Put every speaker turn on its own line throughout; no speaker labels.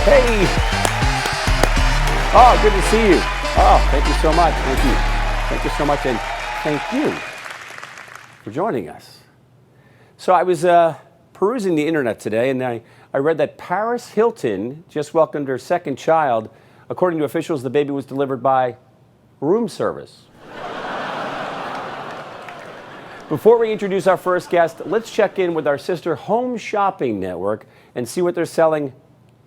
Hey. Oh, good to see you. Oh, thank you so much. Thank you. Thank you so much, and thank you for joining us. So I was perusing the internet today, and I read that Paris Hilton just welcomed her second child. According to officials, the baby was delivered by room service. Before we introduce our first guest, let's check in with our sister Home Shopping Network and see what they're selling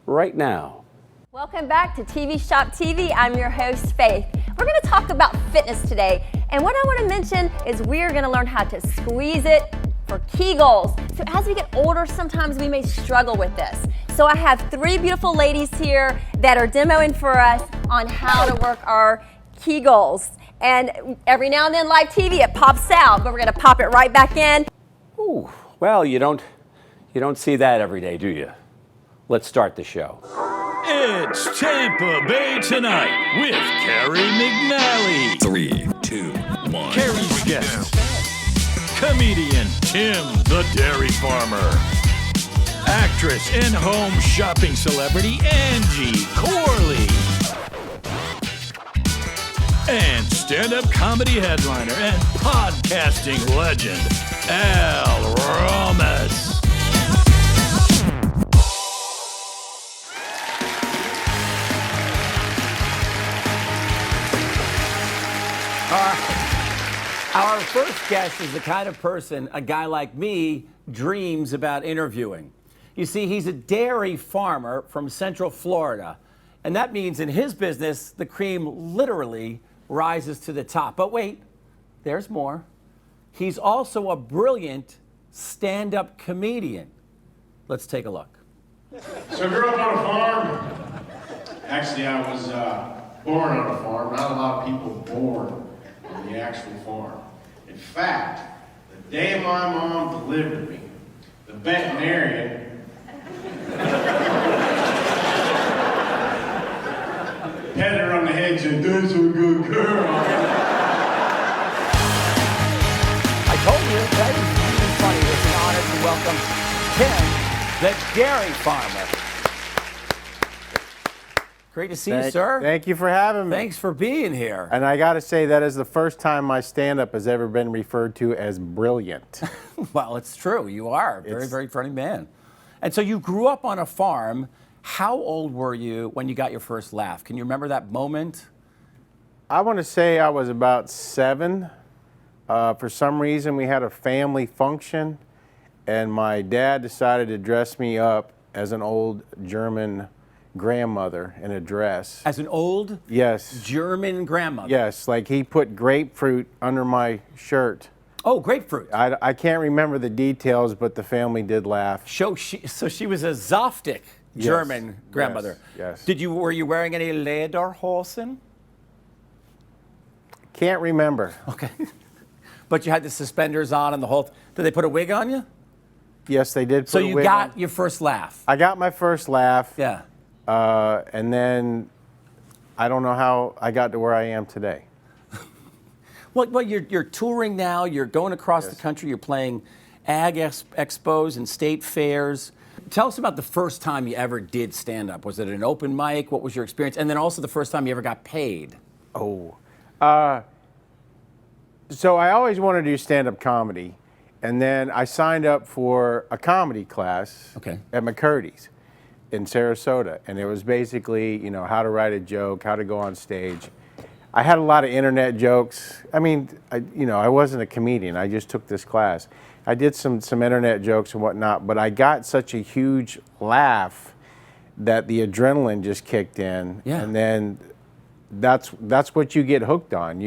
right now.
Welcome back to TV Shop TV. I'm your host, Faith. We're going to talk about fitness today. And what I want to mention is we're going to learn how to squeeze it for Kegels. So as we get older, sometimes we may struggle with this. So I have three beautiful ladies here that are demoing for us on how to work our Kegels. And every now and then, live TV, it pops out, but we're going to pop it right back in.
Ooh, well, you don't see that every day, do you? Let's start the show.
It's Tampa Bay Tonight with Kerry McNally.
3, 2, 1.
Kerry's guest, comedian Tim the Dairy Farmer, actress and home shopping celebrity Angie Corley, and stand-up comedy headliner and podcasting legend Al Romas.
Our first guest is the kind of person a guy like me dreams about interviewing. You see, he's a dairy farmer from Central Florida, and that means in his business, the cream literally rises to the top. But wait, there's more. He's also a brilliant stand-up comedian. Let's take a look.
So I grew up on a farm. Actually, I was born on a farm. Not a lot of people born on the actual farm. In fact, the day my mom delivered me, the veterinarian patted her on the head and said, "That's a good girl."
I told you, that is funny. It's an honor to welcome Tim, the dairy farmer. Great to see you, sir.
Thank you for having me.
Thanks for being here.
And I got to say, that is the first time my stand-up has ever been referred to as brilliant.
Well, it's true. You are a very, very funny man. And so you grew up on a farm. How old were you when you got your first laugh? Can you remember that moment?
I want to say I was about 7. For some reason, we had a family function, and my dad decided to dress me up as an old German grandmother in a dress.
As an old
Yes.
German grandmother?
Yes, like he put grapefruit under my shirt.
Oh, grapefruit.
I can't remember the details, but the family did laugh.
So she was a Zoftig German grandmother.
Yes.
Were you wearing any Lederhosen?
Can't remember.
Okay. But you had the suspenders on and the whole. Did they put a wig on you?
Yes, they did put
So
a
you
wig
got
on.
your first laugh.
I got my first laugh.
Yeah.
And then I don't know how I got to where I am today.
Well, you're touring now. You're going across the country. You're playing ag expos and state fairs. Tell us about the first time you ever did stand-up. Was it an open mic? What was your experience? And then also the first time you ever got paid.
Oh. So I always wanted to do stand-up comedy. And then I signed up for a comedy class at McCurdy's in Sarasota. And it was basically, how to write a joke, how to go on stage. I had a lot of internet jokes. I mean, I wasn't a comedian. I just took this class. I did some internet jokes and whatnot, but I got such a huge laugh that the adrenaline just kicked in.
Yeah.
And then that's what you get hooked on.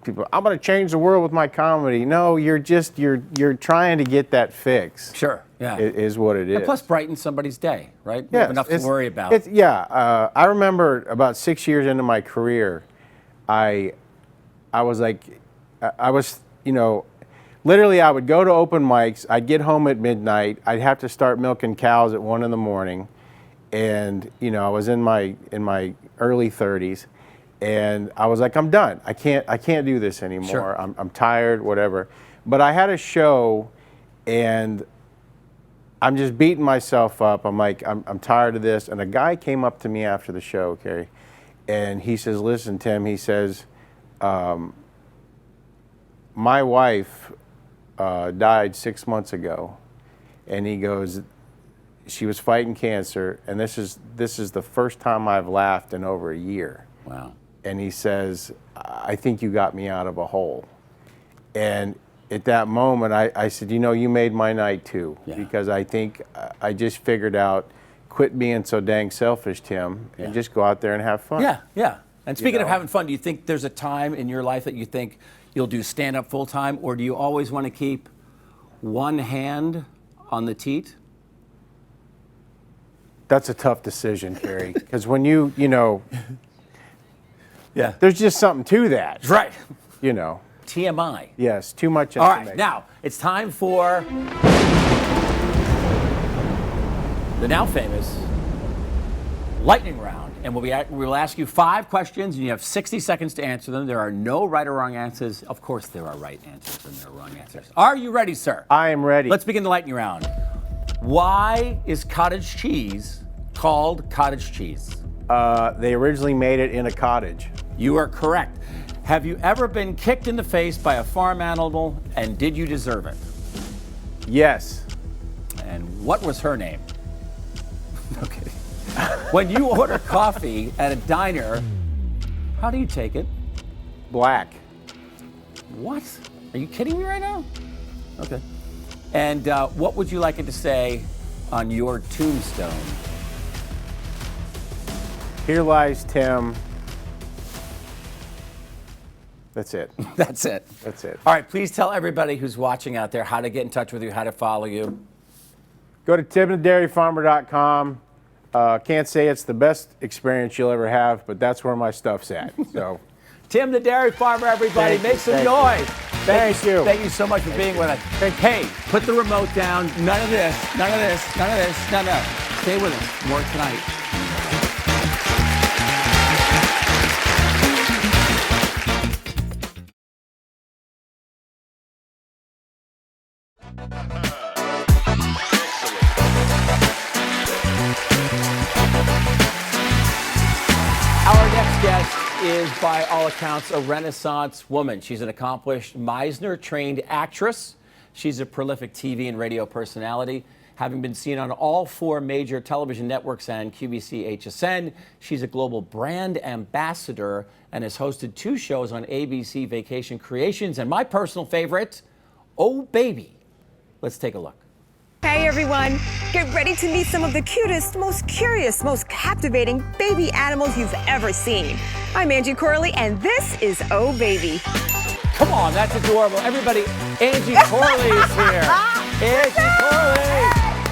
People, I'm going to change the world with my comedy. No, you're trying to get that fix.
Sure, yeah.
Is what it is.
And plus brighten somebody's day, right? You
Yes,
have enough to worry about.
I remember about 6 years into my career, I was literally I would go to open mics, I'd get home at midnight, I'd have to start milking cows at 1 a.m, and I was in my early 30s. And I was like, I'm done. I can't do this anymore. Sure. I'm tired, whatever. But I had a show, and I'm just beating myself up. I'm like, I'm tired of this. And a guy came up to me after the show, Kerry, and he says, listen, Tim, he says, my wife died 6 months ago. And he goes, she was fighting cancer, and this is the first time I've laughed in over a year.
Wow.
And he says, I think you got me out of a hole. And at that moment, I said, you made my night too. Yeah. Because I think I just figured out, quit being so dang selfish, Tim, and just go out there and have fun.
Yeah, yeah. And speaking of having fun, do you think there's a time in your life that you think you'll do stand-up full-time, or do you always want to keep one hand on the teat?
That's a tough decision, Kerry, because when you
yeah,
there's just something to that.
Right.
TMI.
Yes,
too much
information.
information.
All right, now it's time for the now famous lightning round. And we'll ask you 5 questions, and you have 60 seconds to answer them. There are no right or wrong answers. Of course, there are right answers and there are wrong answers. Are you ready, sir?
I am ready.
Let's begin the lightning round. Why is cottage cheese called cottage cheese?
They originally made it in a cottage.
You are correct. Have you ever been kicked in the face by a farm animal, and did you deserve it?
Yes.
And what was her name? Okay. When you order coffee at a diner, how do you take it?
Black.
What? Are you kidding me right now? Okay. And what would you like it to say on your tombstone?
Here lies Tim. That's it.
That's it.
That's it.
All right, please tell everybody who's watching out there how to get in touch with you, how to follow you.
Go to timthedairyfarmer.com. Can't say it's the best experience you'll ever have, but that's where my stuff's at. So,
Tim the Dairy Farmer, everybody, make some noise.
Thank you.
Thank you so much for being with us. Hey, put the remote down. None of this, none of this, none of this, none of that. Stay with us. More tonight. Our next guest is, by all accounts, a Renaissance woman. She's an accomplished Meisner-trained actress. She's a prolific TV and radio personality, having been seen on all 4 major television networks and QVC HSN. She's a global brand ambassador and has hosted 2 shows on ABC Vacation Creations. And my personal favorite, Oh Baby. Let's take a look.
Hey everyone, get ready to meet some of the cutest, most curious, most captivating baby animals you've ever seen. I'm Angie Corley, and this is Oh Baby.
Come on, that's adorable. Everybody, Angie Corley is here. Angie Corley.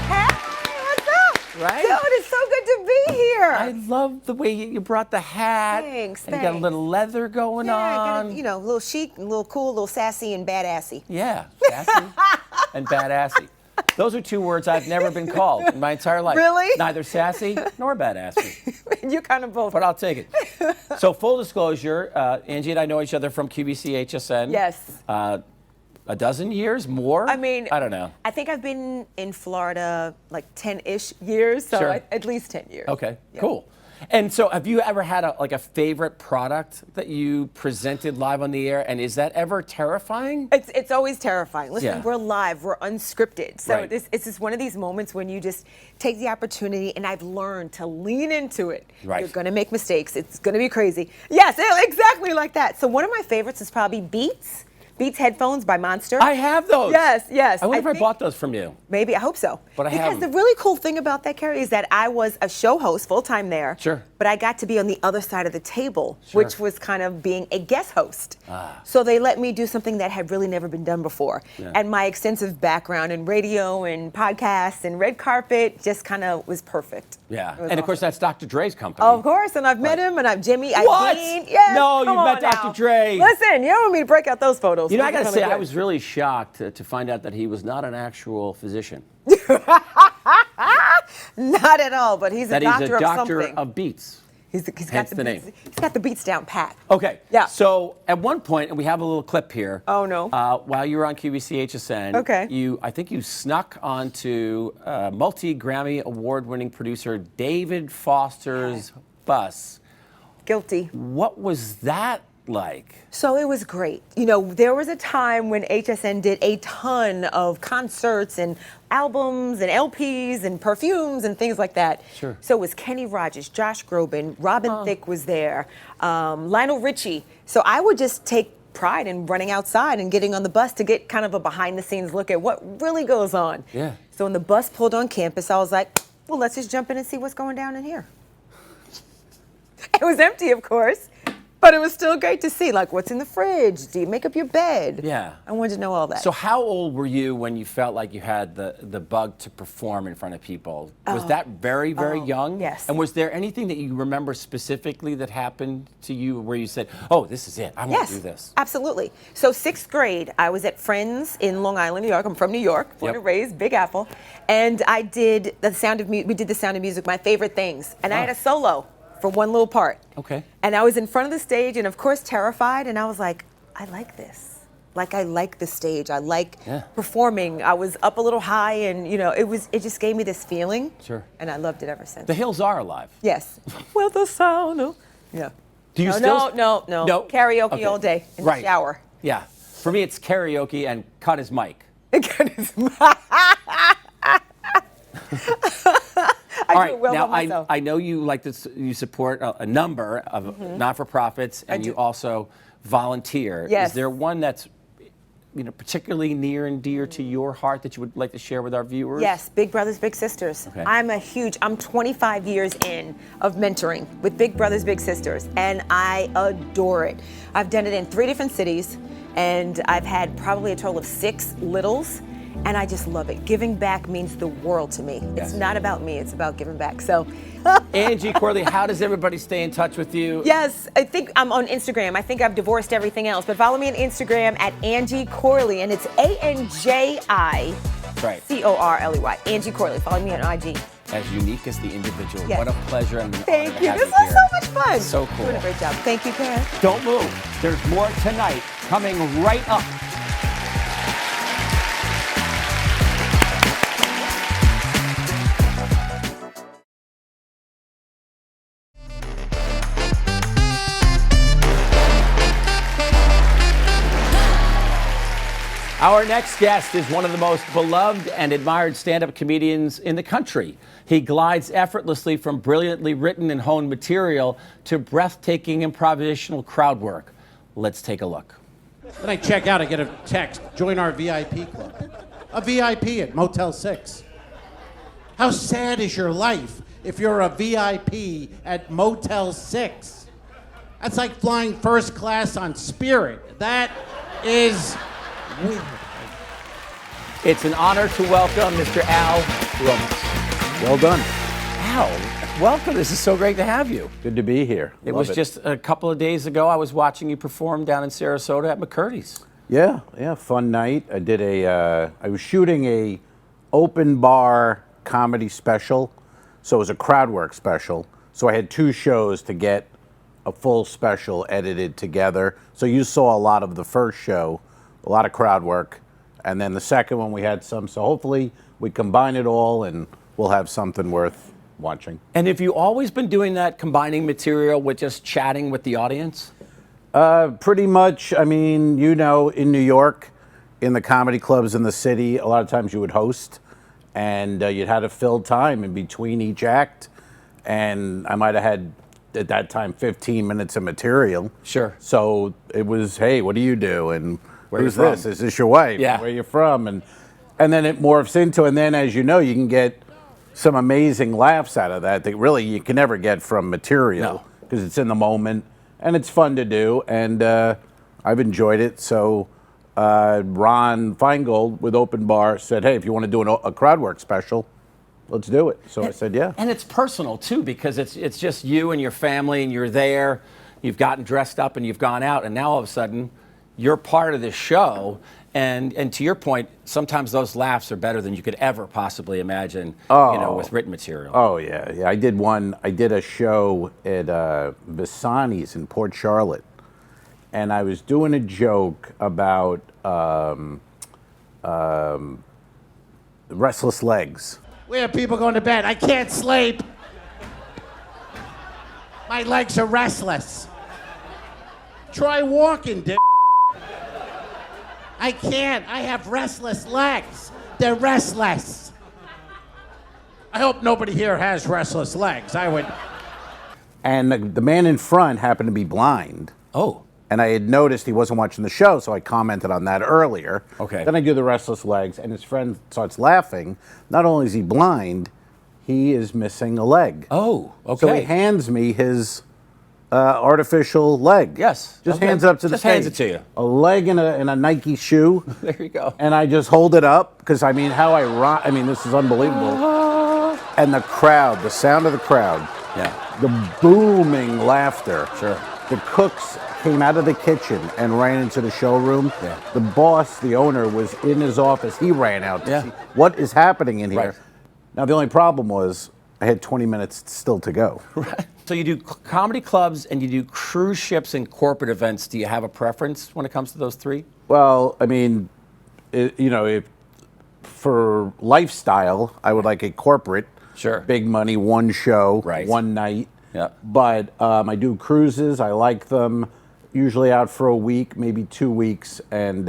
Hey, what's up?
Right?
Dude, it's so good to be here.
I love the way you brought the hat.
Thanks,
and you got a little leather going on.
Got a, a little chic, a little cool, a little sassy and badassy.
Yeah, sassy and badassy. Those are 2 words I've never been called in my entire life.
Really?
Neither sassy nor badassy.
You kind of both.
But I'll take it. So full disclosure, Angie and I know each other from QVC HSN.
Yes.
A dozen years, more?
I mean,
I don't know.
I think I've been in Florida like 10-ish years, so
Sure.
at least 10 years.
Okay,
Yeah.
cool. And so have you ever had a favorite product that you presented live on the air, and is that ever terrifying?
It's always terrifying. Listen,
Yeah.
we're live, we're unscripted. So
Right.
it's just one of these moments when you just take the opportunity, and I've learned to lean into it.
Right.
You're gonna make mistakes. It's gonna be crazy. Yes, exactly like that. So one of my favorites is probably Beats headphones by Monster.
I have those.
Yes, yes.
I wonder if I
think-
bought those from you.
Maybe, I hope so.
But I
because
haven't.
the really cool thing about that, Kerry, is that I was a show host full-time there.
Sure.
But I got to be on the other side of the table,
Sure.
which was kind of being a guest host. So they let me do something that had really never been done before.
Yeah.
And my extensive background in radio and podcasts and red carpet just kind of was perfect.
Yeah.
It was
And of course,
awesome.
that's Dr. Dre's company.
Of course, and I've met him, and I'm Jimmy
What?
Iovine. Yes,
No,
come
you've met
on
Dr.
now.
Dre.
Listen, you don't want me to break out those photos.
You know, I
Those are
got to say,
kinda
I
good.
was really shocked to find out that he was not an actual physician.
Not at all, but he's a
That
doctor
he's a doctor
of something.
of beats.
He's
Hence
got
the
beats,
name.
He's got the beats down pat.
Okay.
Yeah.
So at one point, and we have a little clip here.
Oh, no.
While you were on QVC HSN,
Okay.
I think you snuck onto multi-Grammy award-winning producer David Foster's bus.
Guilty.
What was that like?
So it was great. You know, there was a time when HSN did a ton of concerts and albums and LPs and perfumes and things like that.
Sure.
So it was Kenny Rogers, Josh Groban, Robin Thicke was there, Lionel Richie. So I would just take pride in running outside and getting on the bus to get kind of a behind-the-scenes look at what really goes on.
Yeah.
So when the bus pulled on campus, I was like, well, let's just jump in and see what's going down in here. It was empty, of course. But it was still great to see, like, what's in the fridge? Do you make up your bed?
Yeah.
I wanted to know all that.
So how old were you when you felt like you had the bug to perform in front of people? Was that very, very young?
Yes.
And was there anything that you remember specifically that happened to you where you said, oh, this is it, I want to do this?
Absolutely. So 6th grade, I was at Friends in Long Island, New York. I'm from New York, born and raised, Big Apple. And I did The Sound of Music, we did The Sound of Music, My Favorite Things. And I had a solo for one little part.
Okay.
And I was in front of the stage and of course terrified, and I was like, I like this. Like, I like the stage. I like performing. I was up a little high, and you know, it just gave me this feeling.
Sure.
And I loved it ever since.
The Hills are alive.
Yes. Well, the sound of, yeah.
Do you
no,
still?
No. Karaoke all day in the shower.
Yeah. For me, it's karaoke and cut his mic. All right, now I know you like this. You support a number of not-for-profits, and you also volunteer.
Yes.
Is there one that's, particularly near and dear to your heart that you would like to share with our viewers?
Yes, Big Brothers Big Sisters.
Okay.
I'm 25 years in of mentoring with Big Brothers Big Sisters, and I adore it. I've done it in 3 different cities, and I've had probably a total of 6 littles. And I just love it. Giving back means the world to me.
Yes.
It's not about me, it's about giving back. So,
Angie Corley, how does everybody stay in touch with you?
yes, I think I'm on Instagram. I think I've divorced everything else, but follow me on Instagram at Angie Corley, and it's ANJICORLEY. Angie Corley. Follow me on IG.
As unique as the individual.
Yes.
What a pleasure and an honor
Thank
to
you.
have
This
you
was
here.
so much fun.
So cool.
Doing a great job. Thank you, Karen.
Don't move. There's more tonight coming right up. Our next guest is one of the most beloved and admired stand-up comedians in the country. He glides effortlessly from brilliantly written and honed material to breathtaking improvisational crowd work. Let's take a look.
Then I check out, I get a text, join our VIP club. A VIP at Motel 6. How sad is your life if you're a VIP at Motel 6? That's like flying first class on Spirit. That is weird.
It's an honor to welcome Mr. Al Romas.
Well done.
Al, welcome. This is so great to have you.
Good to be here.
It
Love
was just a couple of days ago I was watching you perform down in Sarasota at McCurdy's.
Yeah, fun night. I was shooting a open bar comedy special, so it was a crowd work special. So I had 2 shows to get a full special edited together. So you saw a lot of the first show, a lot of crowd work, and then the second one we had some. So hopefully we combine it all and we'll have something worth watching.
And have you always been doing that, combining material with just chatting with the audience?
Pretty much. I mean, in New York, in the comedy clubs in the city, a lot of times you would host, and you'd have to fill time in between each act. And I might have had, at that time, 15 minutes of material.
Sure.
So it was, hey, what do you do? And
Where
who's
you from?
this? Is this your wife?
Yeah.
Where you from? And then it morphs into, and then as you know, you can get some amazing laughs out of that really you can never get from material because it's in the moment. And it's fun to do, and I've enjoyed it. So Ron Feingold with Open Bar said, hey, if you want to do a crowd work special, let's do it. So I said, yeah.
And it's personal, too, because it's just you and your family, and you're there. You've gotten dressed up, and you've gone out, and now all of a sudden, you're part of this show. And to your point, sometimes those laughs are better than you could ever possibly imagine, with written material.
Oh, yeah. I did a show at Bassani's in Port Charlotte, and I was doing a joke about restless legs.
We have people going to bed. I can't sleep. My legs are restless. Try walking, dick. I can't. I have restless legs. They're restless. I hope nobody here has restless legs. I would.
And the man in front happened to be blind.
Oh.
And I had noticed he wasn't watching the show, so I commented on that earlier.
Okay.
Then I do the restless legs, and his friend starts laughing. Not only is he blind, he is missing a leg.
Oh, okay.
So he hands me his artificial leg.
Yes.
Just
Okay.
hands it up to the
Just hands
stage.
it to you.
A leg in a Nike shoe.
There you go.
And I just hold it up, because this is unbelievable. And the crowd, the sound of the crowd.
Yeah.
The booming laughter.
Sure.
The cooks came out of the kitchen and ran into the showroom.
Yeah.
The boss, the owner, was in his office. He ran out to
Yeah.
see what is happening in here.
Right.
Now, the only problem was I had 20 minutes still to go.
Right. So you do comedy clubs and you do cruise ships and corporate events. Do you have a preference when it comes to those three?
Well, for lifestyle, I would like a corporate.
Sure.
Big money, one show,
Right.
one night.
Yeah.
But I do cruises. I like them. Usually out for a week, maybe 2 weeks. And,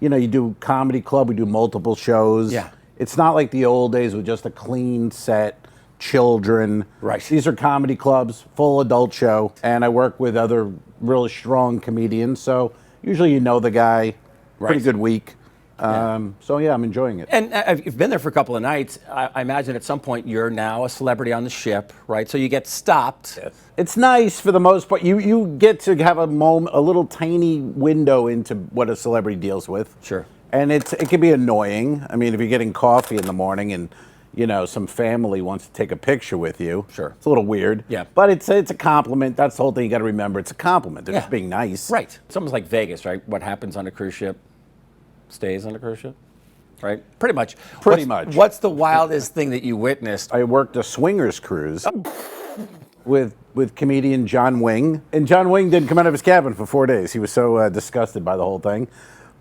you do comedy club. We do multiple shows.
Yeah.
It's not like the old days with just a clean set, children.
Right.
These are comedy clubs, full adult show. And I work with other really strong comedians. So usually you know the guy. Pretty good week. So yeah, I'm enjoying it.
And you've been there for a couple of nights. I imagine at some point you're now a celebrity on the ship, right? So you get stopped.
Yes. It's nice for the most part. You get to have a little tiny window into what a celebrity deals with.
Sure.
And it can be annoying. I mean, if you're getting coffee in the morning and some family wants to take a picture with you.
Sure.
It's a little weird.
Yeah.
But it's a compliment. That's the whole thing you got to remember. It's a compliment. They're just being nice.
Right. It's almost like Vegas, right? What happens on a cruise ship stays on a cruise ship, right? Pretty much. What's the wildest thing that you witnessed?
I worked a swingers cruise with comedian John Wing. And John Wing didn't come out of his cabin for 4 days. He was so disgusted by the whole thing.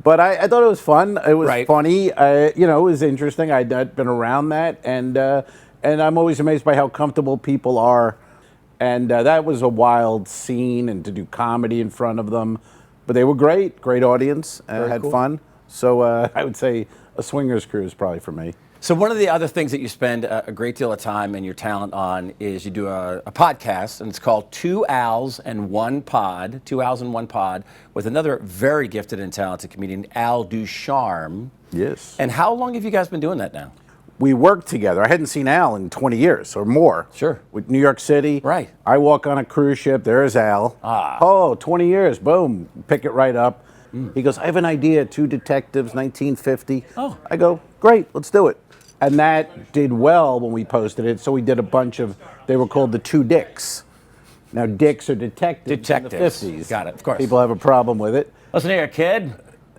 But I thought it was fun. It was funny. It was interesting. I'd not been around that. And I'm always amazed by how comfortable people are. And that was a wild scene, and to do comedy in front of them. But they were great. Great audience. Had fun. So I would say a swingers cruise probably for me.
So one of the other things that you spend a great deal of time and your talent on is you do a podcast, and it's called 2 Al's and 1 Pod, 2 Al's and 1 Pod, with another very gifted and talented comedian, Al Ducharme.
Yes.
And how long have you guys been doing that now?
We worked together. I hadn't seen Al in 20 years or more.
Sure.
With New York City.
Right.
I walk on a cruise ship. There's Al. Oh, 20 years. Boom. Pick it right up. He goes, I have an idea. 2 detectives, 1950.
Oh.
I go, great. Let's do it. And that did well when we posted it. So we did a bunch of, they were called the 2 Dicks. Now, dicks are detectives in the 50s.
Got it, of course.
People have a problem with it.
Listen here, kid.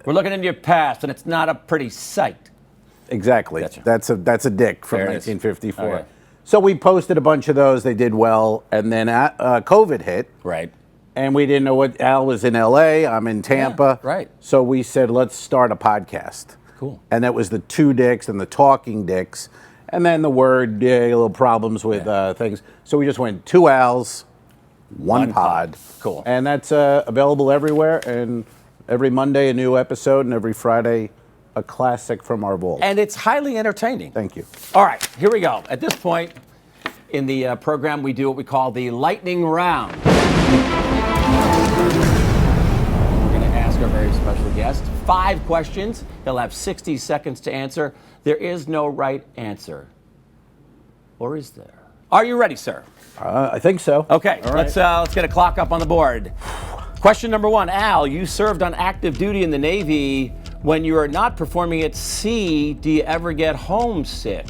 We're looking into your past, and it's not a pretty sight.
Exactly.
Gotcha.
That's a dick from
There it is.
1954.
Okay.
So we posted a bunch of those. They did well. And then COVID hit.
Right.
And we didn't know what, Al was in LA, I'm in Tampa.
Yeah, right.
So we said, let's start a podcast.
Cool.
And that was the 2 Dicks and the Talking Dicks. And then the word, little problems with things. So we just went 2 Al's, 1 pod.
Cool.
And that's available everywhere. And every Monday, a new episode. And every Friday, a classic from our vault.
And it's highly entertaining.
Thank you.
All right, here we go. At this point in the program, we do what we call the lightning round. We're going to ask our very special guest 5 questions. He'll have 60 seconds to answer. There is no right answer. Or is there? Are you ready, sir?
I think so.
Okay,
All right.
let's get a clock up on the board. Question number 1. Al, you served on active duty in the Navy. When you are not performing at sea, do you ever get homesick?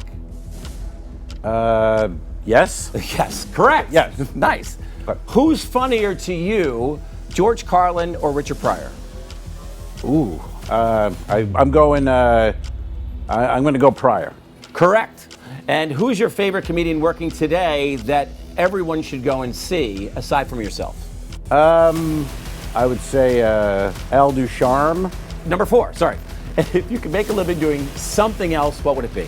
Yes.
Yes, correct.
Yes.
Nice. Who's funnier to you, George Carlin or Richard Pryor?
Ooh.
I'm going to go Pryor.
Correct. And who's your favorite comedian working today that everyone should go and see, aside from yourself?
I would say Al Ducharme.
Number 4, sorry. If you could make a living doing something else, what would it be?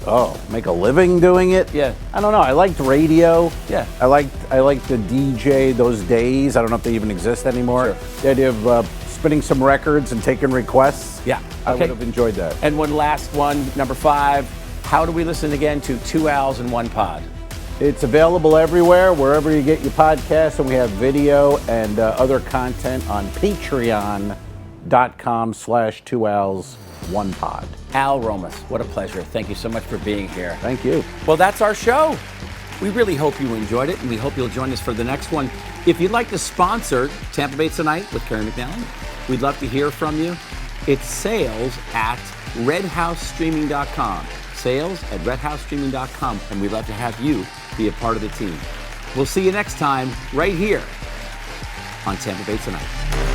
Oh, make a living doing it?
Yeah.
I don't know. I liked radio.
Yeah.
I liked the DJ those days. I don't know if they even exist anymore.
Sure.
The idea of spinning some records and taking requests.
Yeah.
I
Okay.
would have enjoyed that.
And one last one, number 5. How do we listen again to 2 Owls and 1 Pod?
It's available everywhere, wherever you get your podcasts, and we have video and other content on patreon.com/2owls1pod.
Al Romas, what a pleasure. Thank you so much for being here.
Thank you.
Well, that's our show. We really hope you enjoyed it, and we hope you'll join us for the next one. If you'd like to sponsor Tampa Bay Tonight with Kerry McNally, we'd love to hear from you. It's sales@redhousestreaming.com. Sales@redhousestreaming.com, and we'd love to have you be a part of the team. We'll see you next time right here on Tampa Bay Tonight.